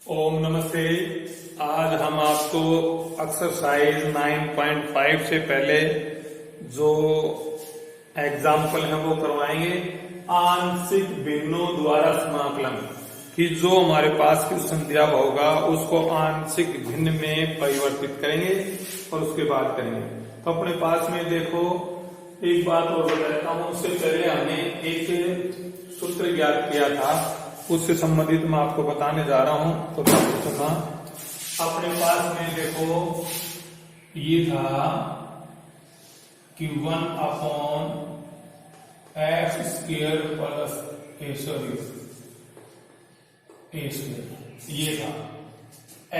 ओम नमस्ते। आज हम आपको एक्सरसाइज 9.5 से पहले जो एग्जाम्पल है वो करवाएंगे। आंशिक भिन्नों द्वारा समाकलन कि जो हमारे पास क्वेश्चन दिया हुआ होगा उसको आंशिक भिन्न में परिवर्तित करेंगे और उसके बाद करेंगे। तो अपने पास में देखो एक बात और बताता हूं। उससे पहले हमने एक सूत्र ज्ञात किया था, उससे संबंधित मैं आपको बताने जा रहा हूं। तो सुना, अपने पास में देखो ये था कि 1/x² प्लस a स्क्वायर ये था।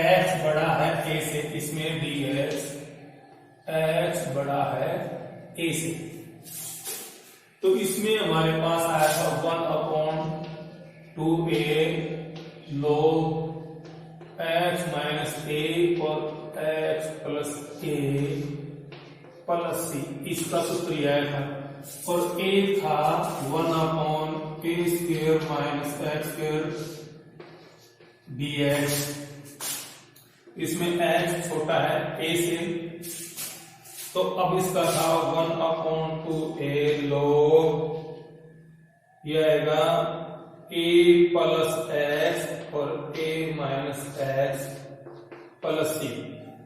x बड़ा है a से, इसमें dx x बड़ा है a से, तो इसमें हमारे पास आया था 1/2a log x minus a और x plus a plus c, इसका सूत्र यह आया था। और a था 1/a² माइनस x² dx। इसमें x छोटा है a से, तो अब इसका था 1/2a log यह आएगा a प्लस x और a minus x plus c।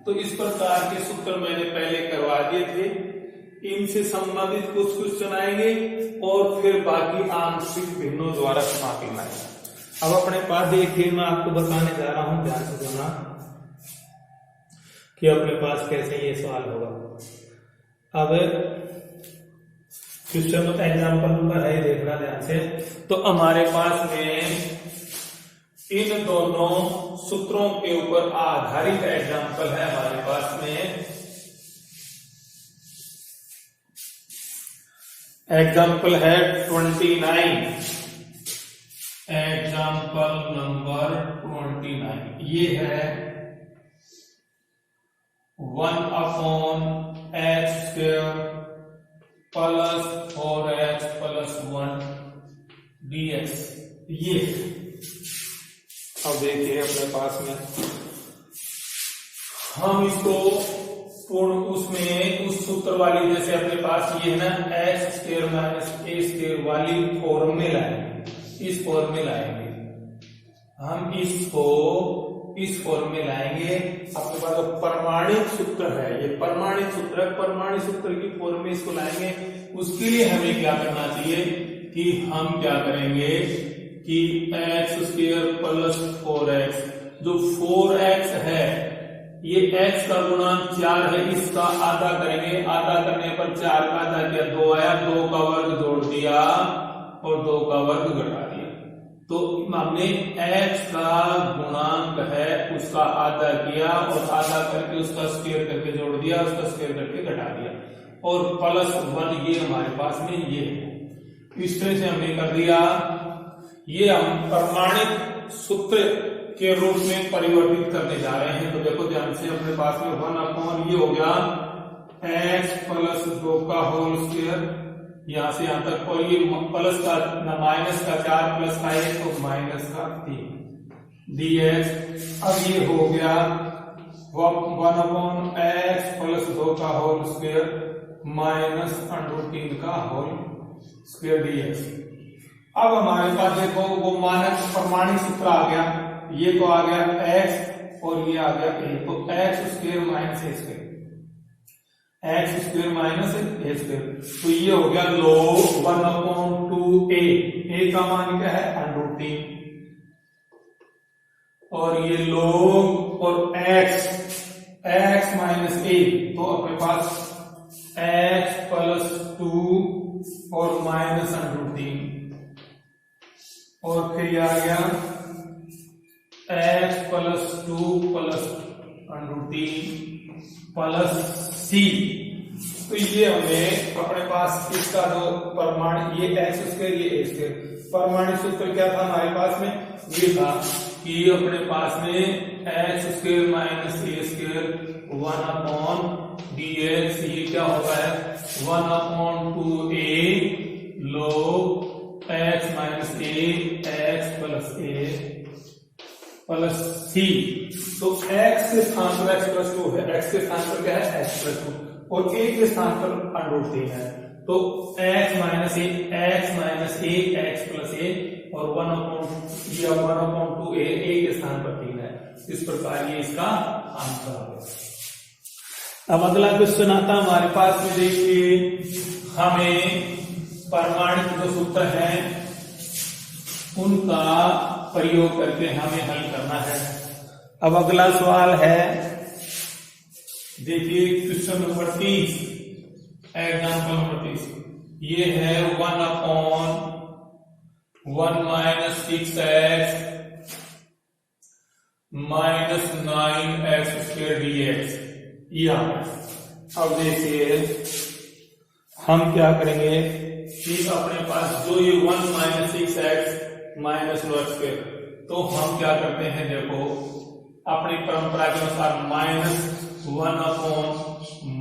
तो इस प्रकार के सूत्र मैंने पहले करवा दिए थे। इनसे संबंधित कुछ क्वेश्चन आएंगे और फिर बाकी आंशिक भिन्नों द्वारा समाकलन आएगा। अब अपने पास देखिए, मैं आपको बताने जा रहा हूं, ध्यान से सुनना कि अपने पास कैसे ये सवाल होगा। अब क्वेश्चन एग्जाम्पल नंबर है, देखना ध्यान से। तो हमारे पास में इन दोनों सूत्रों के ऊपर आधारित एग्जाम्पल है। हमारे पास में एग्जाम्पल है 29, एग्जाम्पल नंबर 29। ये है 1/x² plus 4x plus 1 dx। ये अब देखिए अपने पास में हम इसको पूर्ण उसमें उस सूत्र वाली, जैसे अपने पास ये है ना x² माइनस a² वाली फॉर्म में लाएंगे। इस फॉर्म में लाएंगे हम, इसको इस फॉर्म में लाएंगे। अपने पास प्रमाणित सूत्र है, ये प्रमाणित सूत्र है, प्रमाणित सूत्र की फॉर्म में इसको लाएंगे। उसके लिए हमें क्या करना चाहिए कि हम क्या करेंगे कि x² प्लस 4x, जो 4x है ये x का गुणांक 4 है, इसका आधा करेंगे। आधा करने पर 4 का आधा किया 2 आया, 2 का वर्ग जोड़ दिया और 2 का वर्ग घटा दिया। तो हमने x का गुणांक है उसका आधा किया और आधा करके उसका स्क्वायर करके जोड़ दिया, उसका स्क्वायर करके घटा दिया और प्लस 1 ये हमारे पास में ये है। इस तरह से हमने कर दिया। ये हम प्रमाणित सूत्र के रूप में परिवर्तित करने जा रहे हैं। तो देखो ध्यान से, अपने पास में 1/, ये हो गया x प्लस 2 का होल स्क्वायर यहां से यहां तक, और ये प्लस का माइनस का 4 प्लस का 1 तो माइनस का 3 dx। अब ये हो गया 1/x प्लस 2 का होल स्क्वायर माइनस √3 का होल स्क्वायर dx। अब हमारे पास देखो वो मानक प्रमाणित सूत्र आ गया। ये तो आ गया x और ये आ गया a, तो x² minus a², x² minus a²। तो ये हो गया log 1/2a, a का मान क्या है √3, और ये log और x माइनस a, तो अपने पास x प्लस 2 और माइनस √3, और फिर ये आ गया x plus 2 plus √3 plus c। तो ये हमें अपने पास इसका जो प्रमाण, ये x², ये a², प्रमाणित सूत्र क्या था हमारे पास में, ये था कि अपने पास में x² माइनस a² 1/dx, ये क्या होता है 1/2a log x minus a x plus a plus C. तो x के स्थान पर x प्लस 2 है, x के स्थान पर क्या है x प्लस 2 और a के स्थान पर √3 है। तो x माइनस ए x प्लस ए और 1/2a के स्थान पर 3 है। इस प्रकार ये इसका आंसर है। अब अगला क्वेश्चन आता है हमारे पास में, देखिए हमें प्रमाणित जो सूत्र हैं उनका प्रयोग करके हमें हल करना है। अब अगला सवाल है, देखिए क्वेश्चन नंबर 30, एग्जाम्पल नंबर 30, ये है 1/1 - 6x - 9x² dx। अब देखिए हम क्या करेंगे कि अपने पास जो ये 1 - 6x - 9x², तो हम क्या करते हैं, देखो अपनी परंपरा के अनुसार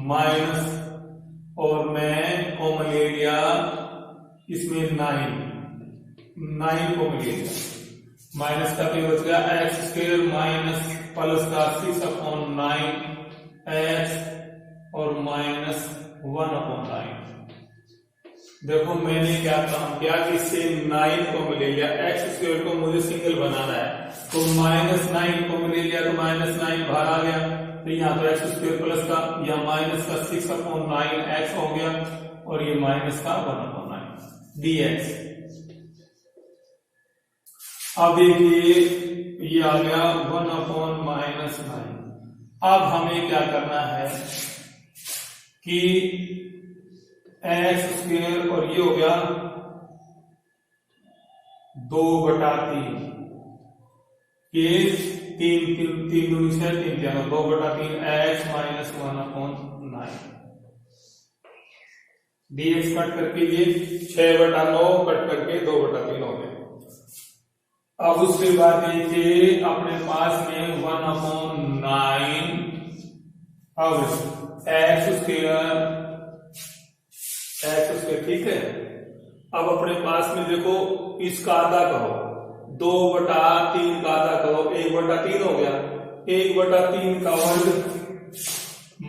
-1/- और मैं कॉमन ले लिया इसमें 9 को ले लिया, माइनस का क्या बच गया x² माइनस प्लस का 6/9 x और -1/9। देखो मैंने क्या काम किया कि इससे 9 को मिले लिया, x² को मुझे सिंगल बनाना है, तो -9 को मिले लिया तो -9 बाहर आ गया, तो यहाँ पर x² प्लस का या माइनस का 6/9x हो गया और ये माइनस का 1/9 dx। अब देखिए ये आ गया 1/-9। अब हमें क्या करना है कि x² और ये हो गया 2/3 के 3 दूनी से 3 क्या 2/3 x - 1/9 dx कट करके ये 6/9 कट करके 2/3 हो गया। अब उसके बाद देखिए अपने पास में 1/9 अब x², ठीक है। अब अपने पास में देखो इसका आधा करो, 2/3 का आधा करो, 1/3 हो गया, 1/3 का वर्ग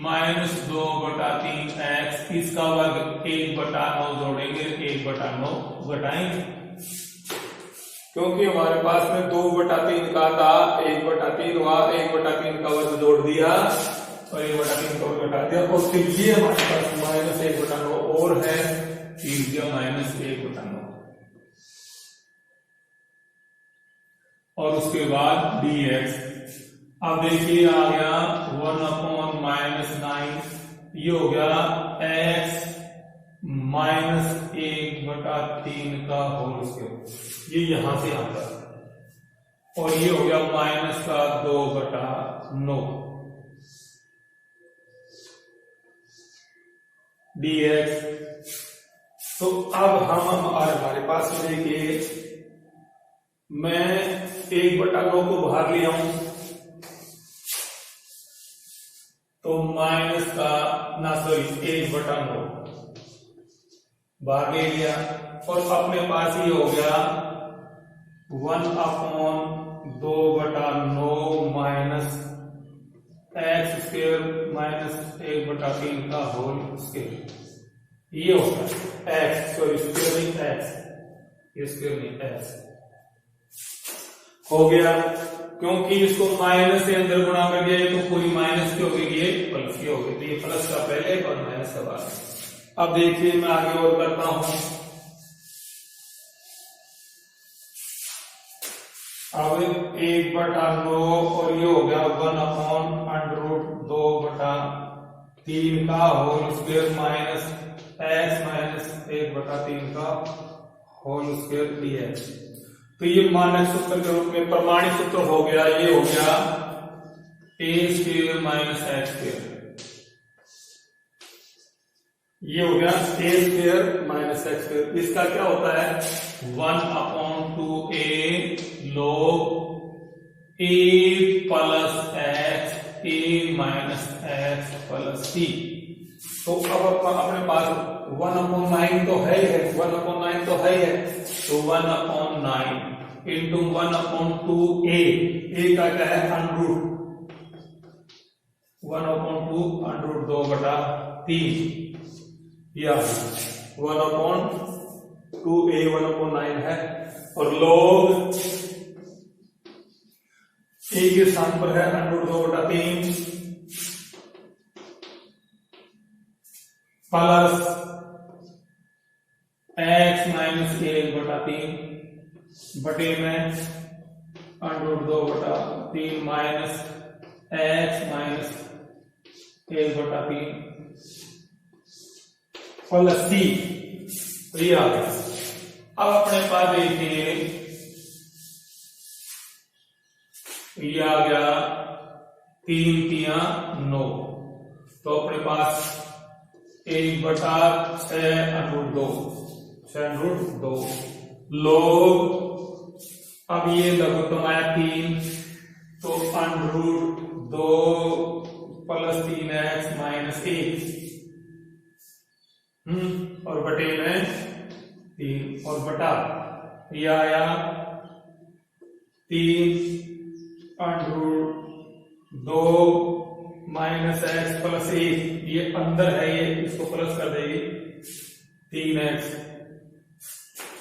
-2/3x, इसका वर्ग 1/9 जोड़ेंगे, 1/9 घटाएंगे, क्योंकि हमारे पास में 2/3 का था, 1/3 हुआ, 1/3 का वर्ग जोड़ दिया और 1/3 का वर्ग घटा दिया, और फिर ये हमारे पास -1/9 और है, फिर -1/9 और उसके बाद dx। अब देखिए आ गया 1/-9, ये हो गया x -1/3 का होल स्क्वायर, ये यहां से आता है, और ये हो गया माइनस का 2/9 dx। तो अब हमारे पास में देखिए मैं 1/9 को बाहर ले आऊं तो माइनस का 1/9 बाहर ले लिया, और अपने पास ये हो गया 1/2/9 माइनस x² माइनस 1/3 का होल स्क्वायर, ये हो गया x, सॉरी स्क्वायर नहीं x, ये स्क्वायर नहीं x हो गया, क्योंकि इसको माइनस से अंदर गुणा कर दिया तो पूरी माइनस की हो गई, ये प्लस की हो गई, तो ये प्लस का पहले और माइनस का बाद। अब देखिए मैं आगे और करता हूं, अब 1/9 और ये हो गया 1/√2/3 का whole square minus x minus 1/3 का होल स्क्वायर dx। तो ये मानक सूत्र के रूप में प्रमाणित सूत्र हो गया, ये हो गया a² माइनस x², ये हो गया a² माइनस x²। इसका क्या होता है 1/2a log a plus x a minus x plus c। तो अब अपने पास 1/9 तो है ही है, 1/9 तो है ही है, तो 1/9 इंटू 1/2a, a का क्या है अंडरूट, 1/2 अंडरूट 2/3, या 1/2a 1/9 है, और log a के स्थान पर है अंडरूट 2/3 प्लस x माइनस 1/3 बटे में under root 2/3 minus x minus 1/3 plus c। तो ये आ गया। अब अपने पास देखिए ये आ गया 3 तिया 9, तो अपने पास 1/6 अंडरूट 2, 6 अंडरूट 2 लोग, अब ये लघुत्तम आया 3, तो अंडरूट 2 प्लस 3x माइनस 1, और बटे में 3, और बटा ये आया 3 अंडरूट 2 माइनस x प्लस 1, ये अंदर है, ये इसको प्लस कर देगी 3x,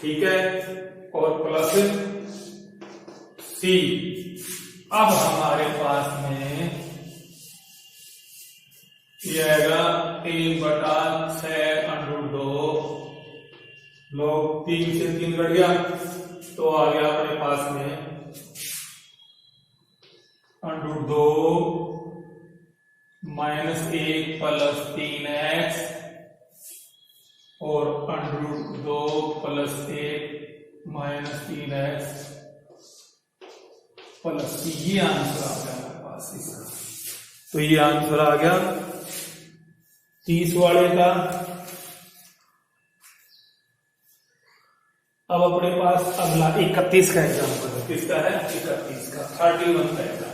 ठीक है, और प्लस c। अब हमारे पास में ये आएगा 1/6 अंडरूट 2 लोग 3 से 3 कट गया, तो आ गया अपने पास में अंडरूट 2 माइनस 1 प्लस 3x और under root 2 plus 1 minus 3x plus c। ये आंसर आ गया हमारे पास इसका। तो ये आंसर आ गया 30 वाले का। अब अपने पास अगला 31 का एग्जाम्पल है। किसका है? 31 का, 31 का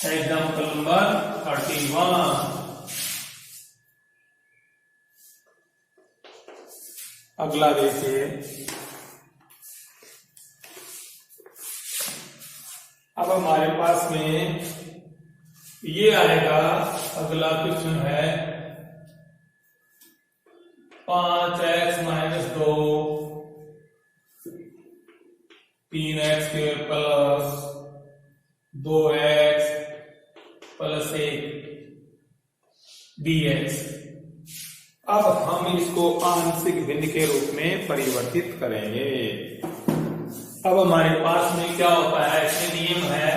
एग्जाम्पल नंबर 31। अगला देखिए, अब हमारे पास में ये आएगा, अगला क्वेश्चन है 5x minus 2 3x square plus 2x plus 1 dx। अब हम इसको आंशिक भिन्न के रूप में परिवर्तित करेंगे। अब हमारे पास में क्या होता है, इसमें नियम है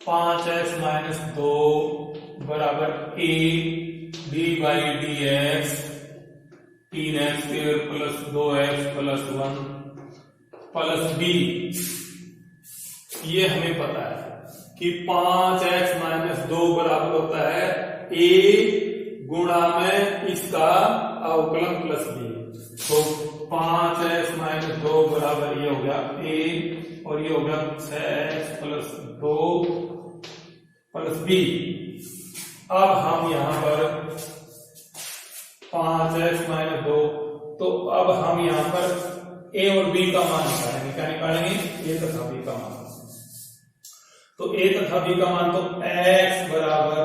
5x माइनस 2 बराबर a D by D x 3x square plus 2x plus 1 plus b। ये हमें पता है कि 5x माइनस 2 बराबर होता है a गुणा में इसका अवकलन प्लस b। तो 5x माइनस 2 बराबर ये हो गया a और ये हो गया 6x प्लस 2 प्लस b। अब हम यहां पर 5x माइनस 2, तो अब हम यहां पर a और b का मान निकालेंगे। क्या निकालेंगे? a तथा b का मान। तो a तथा b का मान, तो x बराबर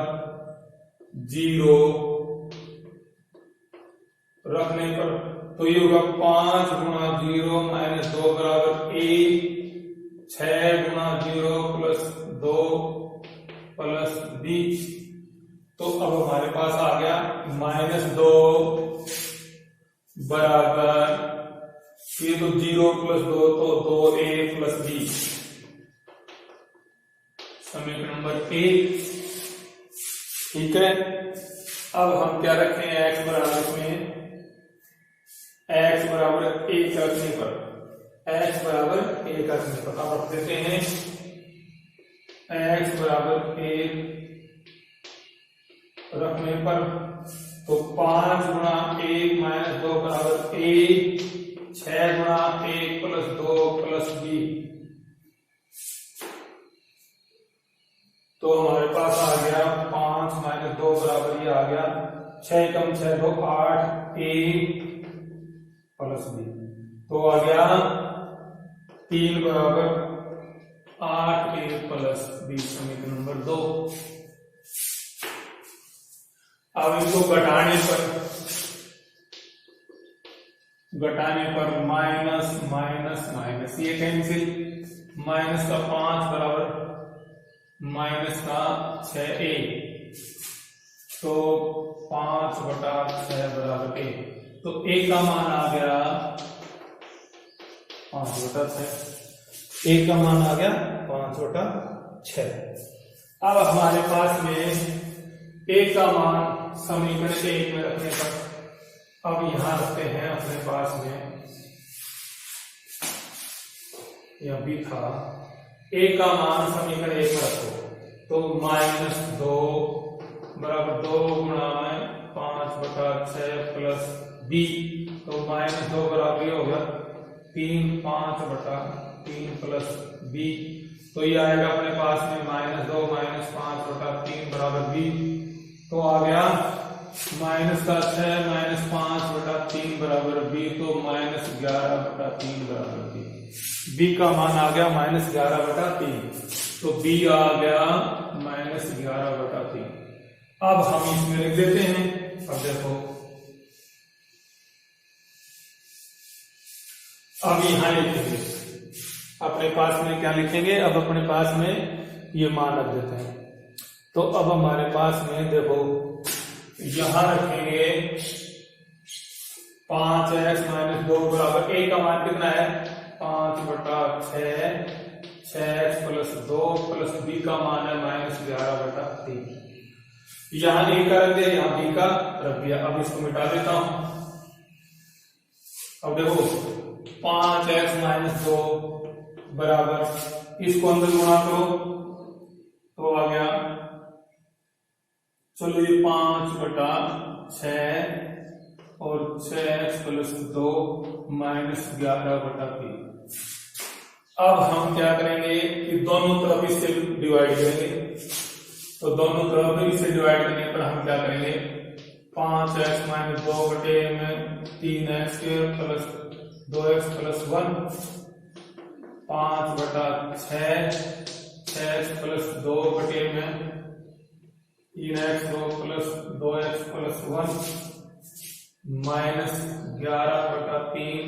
0 रखने पर तो ये होगा 5 गुणा 0 माइनस 2 बराबर a, 6 गुणा 0 प्लस 2 प्लस b। तो अब हमारे पास आ गया माइनस 2 बराबर, ये तो 0 प्लस 2 तो 2a प्लस b। समीकरण नंबर 1, ठीक है। अब हम क्या रखें, x बराबर में x बराबर 1 रखने पर, x बराबर 1 रखने पर अब रख देते हैं x बराबर 1 रखने पर, तो 5 गुणा 1 माइनस 2 बराबर a, 6 गुणा 1 प्लस 2 प्लस b। तो हमारे पास आ गया 5 माइनस 2 बराबर ये आ गया 6 कम 6 2 8 a प्लस b। तो आ गया 3 बराबर 8a प्लस b, समीकरण नंबर 2। अब इसको घटाने पर माइनस माइनस माइनस, ये कैंसिल, माइनस का 5 बराबर माइनस का 6a, तो 5/6 बराबर a, तो a का मान आ गया 5/6, a का मान आ गया 5/6। अब हमारे पास में a का मान समीकरण 1 में रखने पर, अब यहां रखते हैं अपने पास में, यह भी था, a का मान समीकरण 1 में रखो, तो -2 बराबर 2 गुणा में 5/6 प्लस b, तो -2 बराबर हो गया 3 5/3 प्लस b, तो ये आएगा अपने पास में -2 -5/3 बराबर b, तो आ गया -6 -5/3 बराबर b, तो -11/3 बराबर b, b का मान आ गया -11/3, तो b आ गया -11/3। अब हम इसमें लिख देते हैं। अब देखो, अब यहां लिखेंगे अपने पास में, क्या लिखेंगे, अब अपने पास में ये मान रख देते हैं। तो अब हमारे पास में देखो, यहां रखेंगे 5x - 2 बराबर, a का मान कितना है 5/6, 6x + 2 प्लस b का मान है -11/3। यहां a का रख दिया, यहां b का रख दिया। अब इसको मिटा देता हूं। अब देखो 5x - 2 बराबर, इसको अंदर गुणा करो तो आ गया, चलो ये 5/6 और 6x + 2 -11/3। अब हम क्या करेंगे कि दोनों तरफ इससे डिवाइड करेंगे, तो दोनों तरफ इसे डिवाइड करने पर हम क्या करेंगे, 5x - 2 बटे में 3x² प्लस 2x + 1, 5/6, 6x + 2 बटे में 3x plus 2x + 1 -11/3,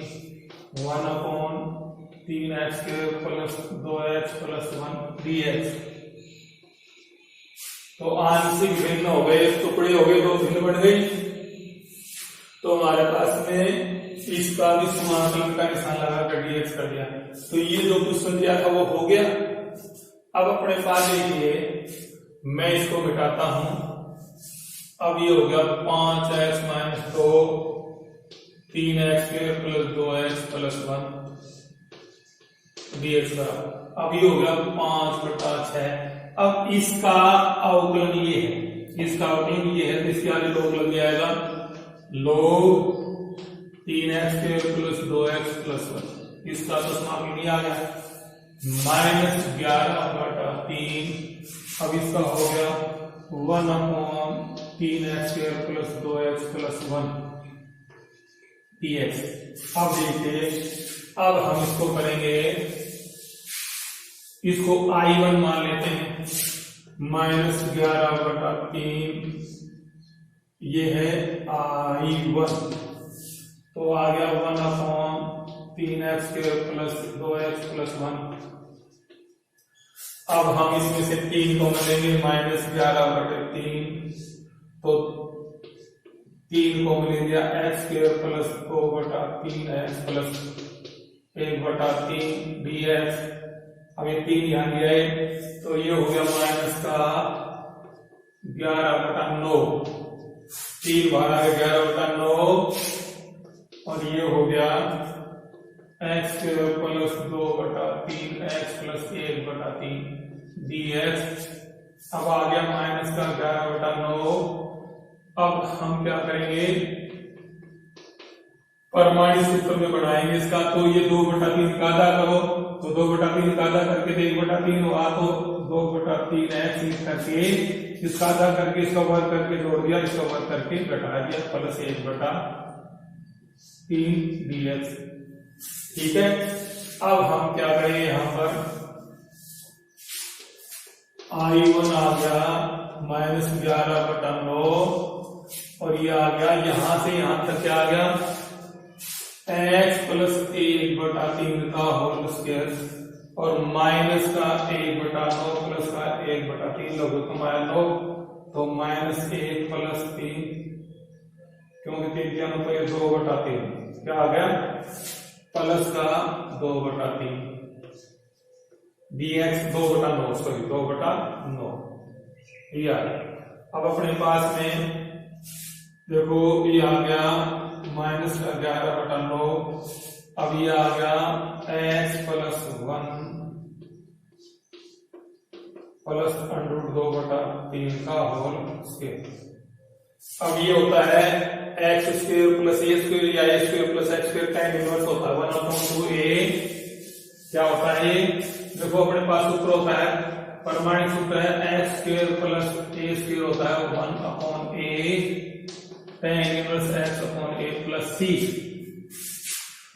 1/3x² plus 2x + 1 dx। तो आंशिक भिन्न हो गए, टुकड़े हो गए, 2 भिन्न बन गई। तो हमारे पास में इसका भी समाकलन का निशान लगा कर dx कर दिया। तो ये जो क्वेश्चन दिया था वो हो गया। अब अपने पास देखिए, मैं इसको मिटाता हूं। अब ये हो गया 5x - 2, 3x² plus 2x + 1 dx बराबर, अब ये हो गया 5/6। अब इसका अवकलन ये है, इसका अवकलन ये है, तो इसके आगे log लग जाएगा, log 3x² प्लस 2x + 1, इसका तो समाकलन आ गया -11/3। अब इसका हो गया 1/3x² प्लस 2x + 1 dx। अब देखिए, अब हम इसको करेंगे, इसको I1 मान लेते हैं, -11/3, ये है I1, तो आ गया 1/3x² प्लस 2x + 1। अब हम इसमें से 3 को मिलेंगे, -11/3, तो 3 को मिलेंगे x² plus 2/3x plus 1/3 dx। अब ये 3 यहां दिया है, तो ये हो गया -11/9, 3 बार 11/9, और ये हो गया x² plus 2/3x plus 1/3 dx। अब आ गया -11/9। अब हम क्या करेंगे, परमाणु सूत्र में बढ़ाएंगे इसका, तो ये 2/3 का आधा करो, तो 2/3 का आधा करके 1/3 हुआ, तो 2/3x लिख करके इसका आधा करके इसका वर्ग करके जोड़ दिया, इसका वर्ग करके घटा दिया, प्लस 1/3 dx। ठीक है। अब हम क्या करें, यहां पर I1 आ गया -11/9 और ये आ गया यहां से यहां तक क्या आ गया x + 1/3 का होल स्क्वायर और माइनस का 1/9 प्लस का 1/3 लघुत्तम आया तो -1 + 3 क्योंकि 3 क्या होता है 2/3 क्या आ गया प्लस का 2/3 dx 2/9 सॉरी 2/9 ये आ गया। अब अपने पास में देखो ये आ गया -11/9 अब ये आ गया x + 1 प्लस √2/3 का होल स्क्वायर। अब ये होता है x² + a² या a² + x² tan इनवर्स होता है 1/2a क्या होता है देखो अपने पास सूत्र होता है प्रमाणिक सूत्र है x² + a² होता है 1/a tan inverse x/a + c।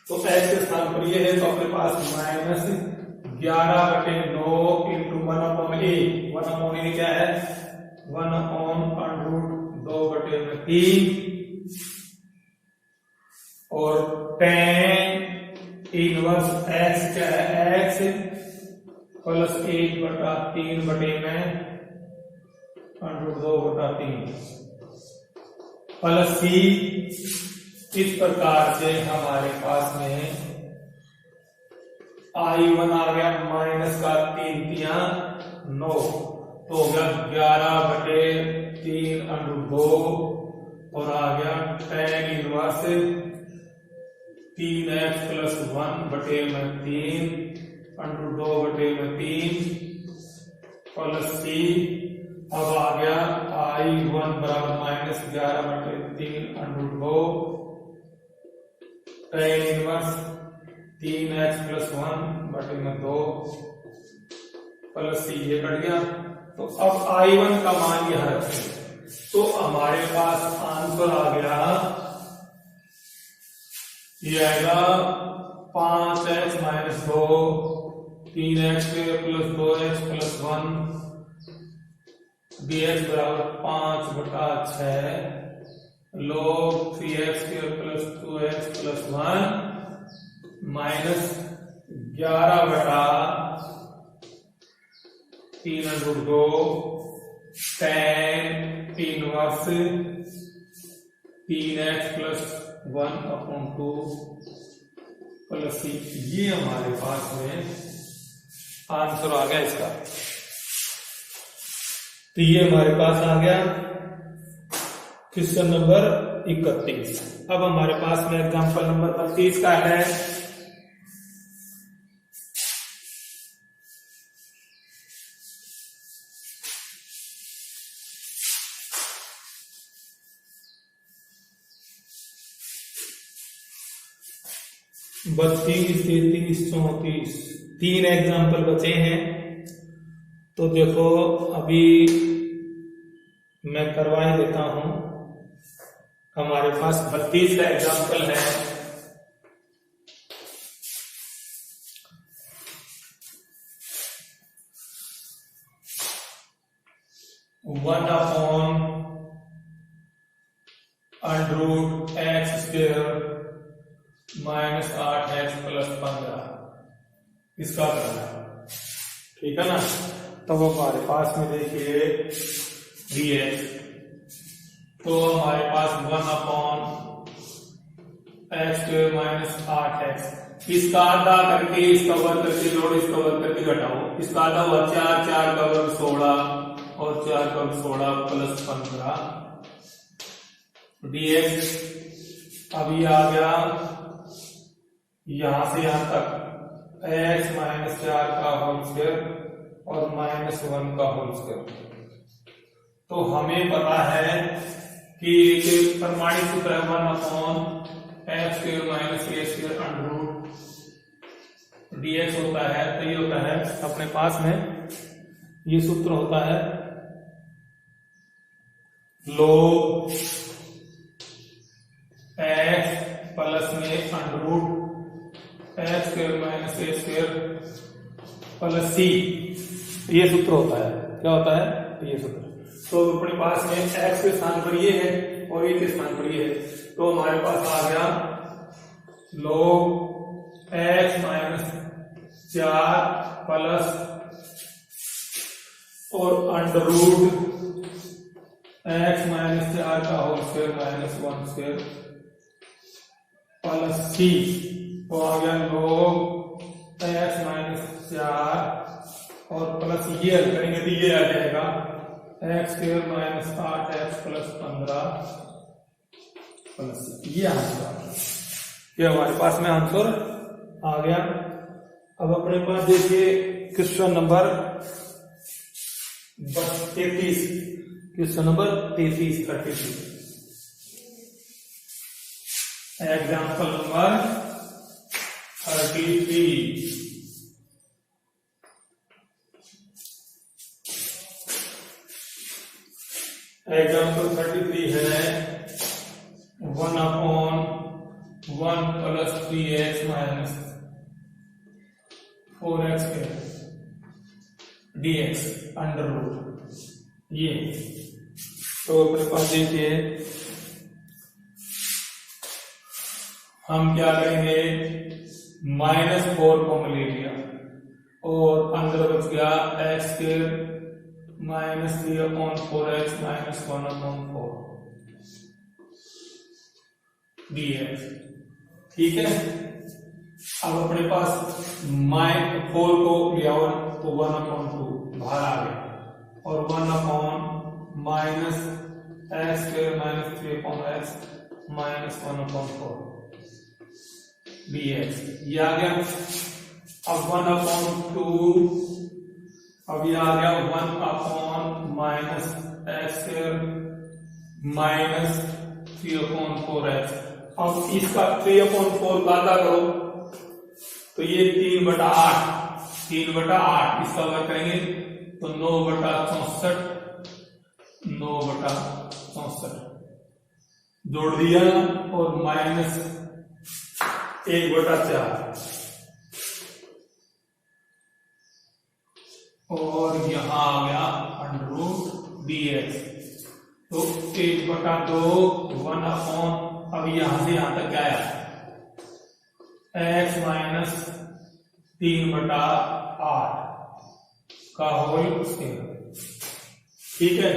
तो x के स्थान पर ये है तो अपने पास -11/9 इंटू 1/a 1/a क्या है 1/√2/3 और tan इनवर्स x क्या है x + 1/3 बटे में √2/3 प्लस c। इस प्रकार से हमारे पास में I1 आ गया माइनस का 3×9 तो हो गया 11/3√2 और आ गया tan inverse 3x + 1/3 √2/3 plus c। अब आ गया I1 बराबर -11/3√2 tan inverse 3x + 1/2 plus c ये कट गया। तो अब I1 का मान यहां रखें तो हमारे पास आंसर आ गया ये आएगा 5x - 2 3x² + 2x + 1 dx बराबर 5/6 log 3x² + 2x + 1 -11/3√2 tan inverse 3x + 1/2 plus c। ये हमारे पास में आंसर आ गया इसका। तो ये हमारे पास आ गया क्वेश्चन नंबर 31। अब हमारे पास में एग्जांपल नंबर 32 का है। बत्तीस 33 34 तीन एग्जाम्पल बचे हैं। तो देखो अभी मैं करवा ही देता हूं। हमारे पास 32 का एग्जाम्पल है। (1/√x² -8x + 15 इसका करना है, ठीक है ना। तो हमारे पास में देखिए dx तो हमारे पास 1/x² -8x इसका आधा करके इसका वर्ग करके जोड़ो इसका वर्ग करके घटाओ। इसका आधा हुआ 4 4 का वर्ग 16 और 4 का वर्ग 16 + 15 dx। अब ये आ गया यहां से यहां तक x -4 का होल स्क्वायर और -1 का होल स्क्वायर। तो हमें पता है कि प्रमाणिक सूत्र है 1/x² - a² dx होता है। तो ये होता है अपने पास में ये सूत्र होता है log x प्लस में √2 एक्स स्क्वायर माइनस ए स्क्वायर प्लस सी। ये सूत्र होता है, क्या होता है ये सूत्र। तो अपने पास में एक्स के स्थान पर ये है और ए के स्थान पर ये है, तो हमारे पास आ गया log एक्स माइनस 4 प्लस और अंडर रूट एक्स माइनस 4 का whole square minus 1 square plus C. तो आ गया log एक्स माइनस 4 और प्लस ये हल करेंगे तो ये आ जाएगा x square minus 8x plus 15 plus ये आंसर। ये हमारे पास में आंसर आ गया। अब अपने पास देखिए question number 33, question number 33 example number 33। Example 33 है 1/1 plus 3x minus 4x dx under root ये। तो अपने पास देखिए हम क्या करेंगे, -4 को ले लिया और अंदर बच गया x square minus 3/4x minus 1/4 dx। ठीक है, अब अपने पास -4 को लिया तो 1/2 बाहर आ गया और 1 minus x square minus 3/x minus 1/4 dx ये आ गया। अब 1/2 अब ये आ गया 1 minus x square minus 3/4x। अब इसका 3/4 काटा करो तो ये 3/8 इसका वर्ग करेंगे तो 9/64 जोड़ दिया और माइनस 1/4 और यहां आ गया अंडर रूट dx। तो 1/2 1 अब यहां से यहां तक क्या आया x माइनस 3/8 का होल स्क्वायर। ठीक है,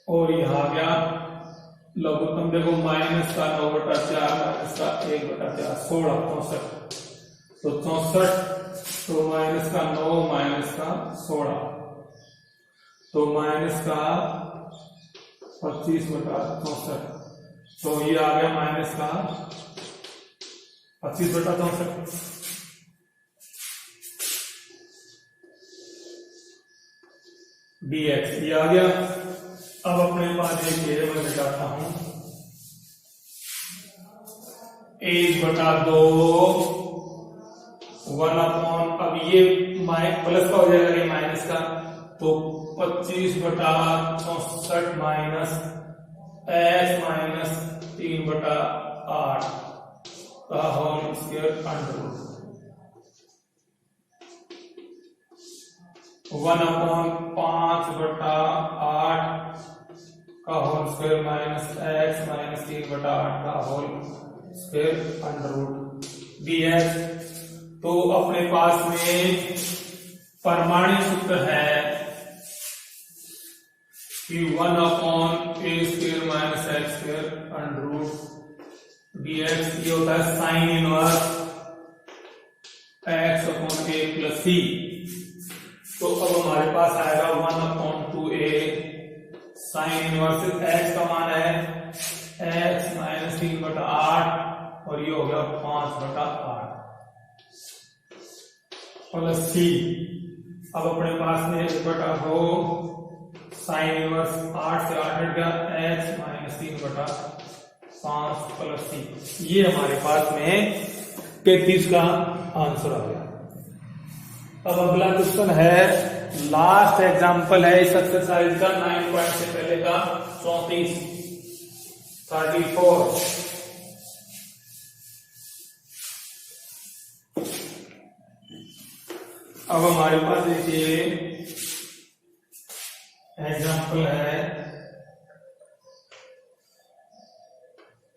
और यहां आ गया लघुत्तम देखो माइनस का 9/4 माइनस का 1/4 16 तो 64 तो माइनस का 9 माइनस का 16 तो माइनस का 25/64 तो ये आ गया माइनस का 25/64 dx ये आ गया। अब अपने पास देखिए मैं बताता हूं 1/2 1 अब ये प्लस का हो जाएगा ये माइनस का तो 25/64 माइनस x माइनस 3/8 का होल स्क्वायर अंडर रूट 1/5/8 का whole square minus x minus 3/8 का whole square under root dx। तो अपने पास में परमाणु सूत्र है कि 1/a² minus x² under root dx ये होता है sine inverse x/a plus c। तो अब हमारे पास आएगा 1/2a साइन इनवर्स x का मान है x माइनस 3/8 और ये हो गया 5/8 प्लस c। अब अपने पास में 1/2 साइन इनवर्स 8 से 8 हट गया x माइनस 3/5 प्लस c। ये हमारे पास में 33 का आंसर आ गया। अब अगला क्वेश्चन है लास्ट एग्जांपल है इस एक्सरसाइज का 9 पॉइंट से पहले का 34 अब हमारे पास देखिए एग्जाम्पल है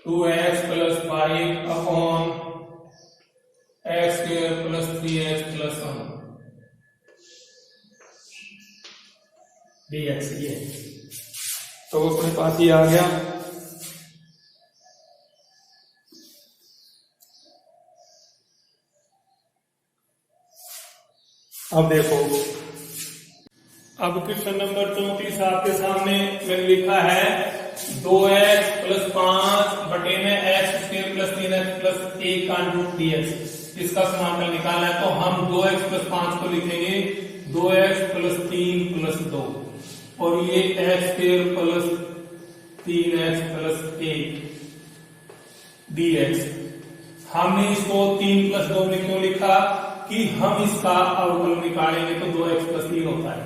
2x + 5 upon x² + 3x + 1 dx। ये तो अपने पास ये आ गया। अब देखो, अब क्वेश्चन नंबर 34 आपके सामने मैंने लिखा है 2x + 5 बटे में x² + 3x + 1 का रूट dx। इसका समाकल निकालना है तो हम 2x + 5 को लिखेंगे 2x + 3 + 2 और ये x² + 3x + 1 dx। हमने इसको 3 + 2 में क्यों लिखा कि हम इसका अवकलन निकालेंगे तो 2x + 3 होता है।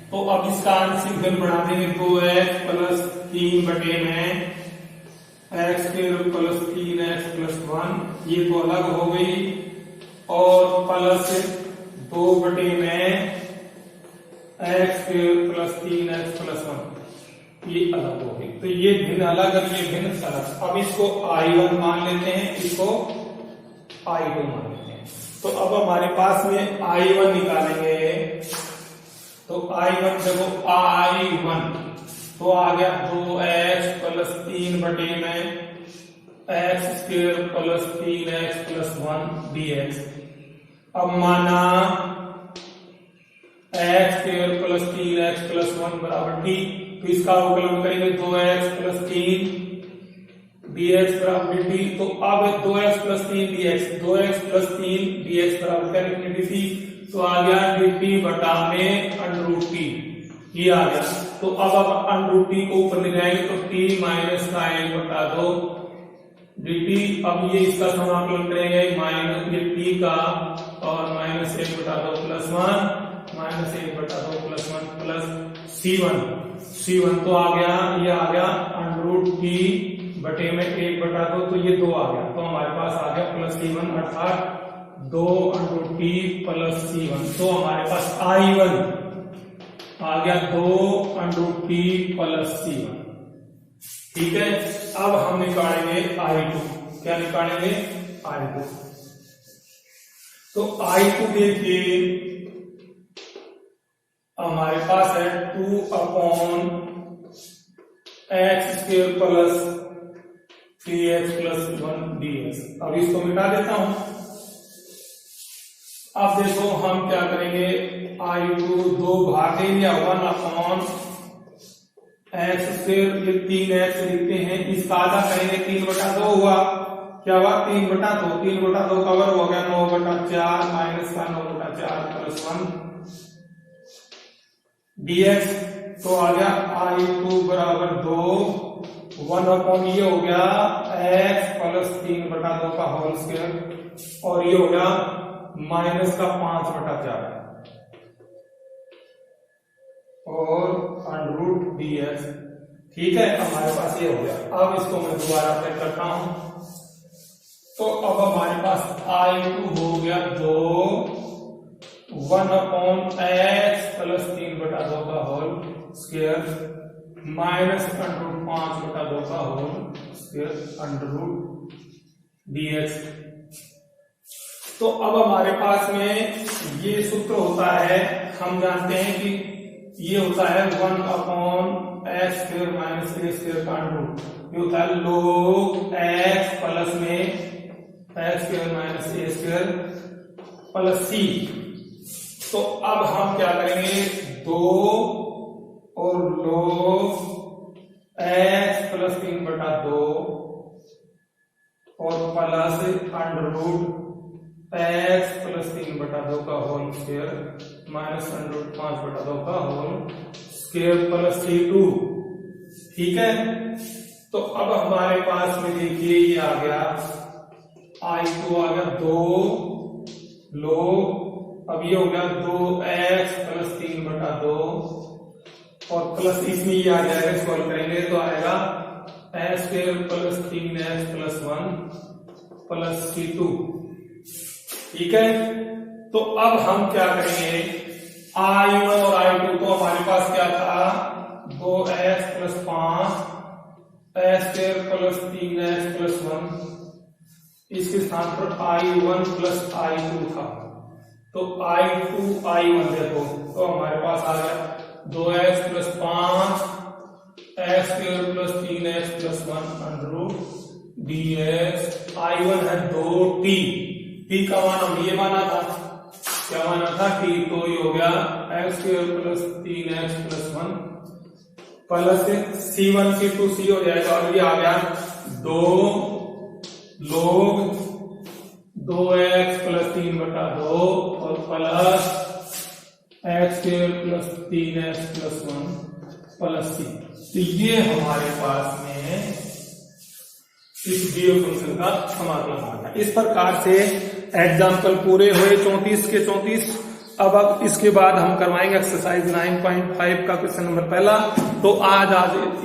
तो अब इसका आंशिक भिन्न बना देंगे 2x + 3 बटे में x² + 3x + 1, ये तो अलग हो गई, और प्लस 2 बटे में x² + 3x + 1, ये अलग हो गई। तो ये भिन्न अलग और ये भिन्न अलग। अब इसको I1 मान लेते हैं, इसको I2 मान लेते हैं। तो अब हमारे पास में I1 निकालेंगे तो I1 देखो I1 तो आ गया 2x + 3 बटे में x² + 3x + 1 dx। अब माना x² + 3x + 1 बराबर d, तो इसका अवकलन करेंगे 2x + 3 dx बराबर dt। तो अब 2x + 3 dx, 2x + 3 dx बराबर क्या लिखेंगे dt, तो आ गया dt बटा में √t, ये आ गया। तो अब √t को ऊपर ले जाएंगे तो t - का 1/2 dt। अब ये इसका समाकलन करेंगे ये t का और -1/2 + 1 -1/2 + 1 प्लस c1 तो आ गया, ये आ गया √t बटे में 1/2, तो ये 2 आ गया। तो हमारे पास आ गया +c1 अर्थात 2 √t + c1। तो हमारे पास I1 आ गया 2 √t + c1। ठीक है, अब हम निकालेंगे I2। क्या निकालेंगे? I2। तो I2 देखिए हमारे पास है 2 अपॉन x² + 3x + 1 dx। अब इसको मिटा देता हूं। अब देखो हम क्या करेंगे, I2 2 भाग देंगे 1 अपॉन x², ये 3x लिखते हैं, इसका आधा करेंगे 3/2 हुआ। क्या हुआ? 3/2, 3/2 कवर हो गया 9/4 माइनस का 9/4 + 1 dx। तो आ गया I2 बराबर 2, 1 अपॉन ये हो गया x + 3/2 का होल स्क्वायर, और ये हो गया माइनस का 5/4 और √dx। ठीक है, हमारे पास ये हो गया। अब इसको मैं दोबारा चेक करता हूं। तो अब हमारे पास I2 हो गया 2, 1 अपॉन x + 3/2 का होल स्क्वायर माइनस √5/2 का होल स्क्वायर √dx। तो अब हमारे पास में ये सूत्र होता है, हम जानते हैं कि ये होता है 1 अपॉन x² - a² का रूट। ये होता है log x प्लस में x² - a² प्लस c। तो अब हम क्या करेंगे, 2 और log x + 3/2 और प्लस √x + 3/2 का होल स्क्वायर माइनस √5/2 का होल स्क्वायर प्लस c2। ठीक है, तो अब हमारे पास में देखिए ये आ गया I2 आ गया 2 log, अब ये हो गया 2x + 3/2 और प्लस इसमें ये आ जाएगा, सॉल्व करेंगे तो आएगा x² + 3x + 1 प्लस c2। ठीक है, तो अब हम क्या करेंगे, I1 और I2 तो हमारे पास क्या था, 2x plus 5 x² plus 3x plus 1, इसके स्थान पर I1 प्लस I2 था, तो I2 I1 देखो, तो हमारे पास आ गया 2x plus 5 x² plus 3x plus 1 under root dx। I1 है 2t, t का मान हम ये माना था, क्या माना था, t, तो ये हो गया x² plus 3x plus 1 plus C1 C2 C हो जाएगा, और ये आ गया 2 log 2x प्लस 3/2 और plus x² plus 3x plus 1 plus c। तो ये हमारे पास में इस डी फंक्शन का समाकलन आ गया। इस प्रकार से एग्जाम्पल पूरे हुए 34 के 34। अब इसके बाद हम करवाएंगे एक्सरसाइज 9.5 का क्वेश्चन नंबर पहला। तो आज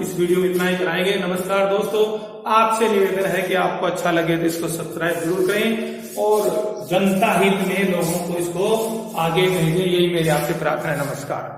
इस वीडियो में इतना ही कराएंगे। नमस्कार दोस्तों, आपसे निवेदन है कि आपको अच्छा लगे तो इसको सब्सक्राइब जरूर करें और जनता हित में लोगों को इसको आगे भेजें, यही मेरी आपसे प्रार्थना है। नमस्कार।